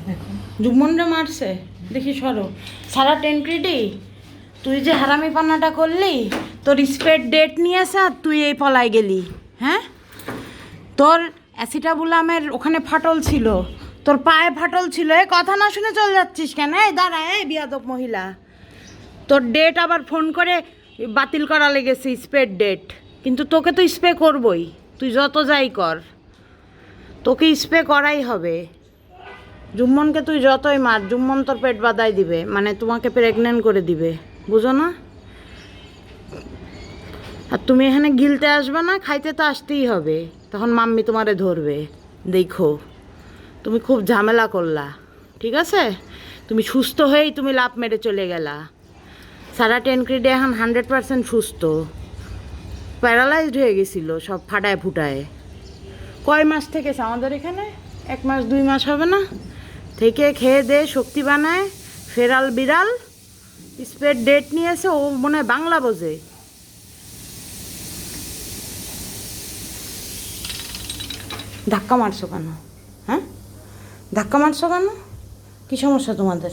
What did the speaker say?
দেখো। জুম্মনরে মারছে দেখি সরো সারা টেনক্রিডি তুই যে হারামি পান্নাটা করলি তোর স্পেড ডেট নিয়েছে আর তুই এই পলায় গেলি হ্যাঁ তোর অ্যাসিটাবুলামের ওখানে ফাটল ছিল তোর পায়ে ফাটল ছিল এই কথা না শুনে চলে যাচ্ছিস কেন এই দাঁড়া এই বিয়াদব মহিলা তোর ডেট আবার ফোন করে বাতিল করা লেগেছে স্পেড ডেট কিন্তু তোকে তো স্প্রে করবই তুই যত যাই কর তোকে স্প্রে করাই হবে জুম্মনকে তুই যতই মার জুম্মন তোর পেট বাদাই দিবে মানে তোমাকে প্রেগনেন্ট করে দিবে বুঝো না আর তুমি এখানে গিলতে আসবে না খাইতে তো আসতেই হবে তখন মাম্মি তোমারে ধরবে দেখো তুমি খুব ঝামেলা করলা ঠিক আছে তুমি সুস্থ হয়েই তুমি লাভ মেরে চলে গেলা সারা টেনক্রিডে এখন 100% সুস্থ প্যারালাইজড হয়ে গেছিলো সব ফাটায় ফুটায় কয় মাস থেকেছে আমাদের এখানে 1 মাস 2 মাস হবে না থেকে খেয়ে দে শক্তি বানায় ফেরাল বিড়াল স্পেড ডেট নিয়েছে ও মনে হয় বাংলা বোঝে ধাক্কা মারছো কেন হ্যাঁ ধাক্কা মারছো কেন কী সমস্যা তোমাদের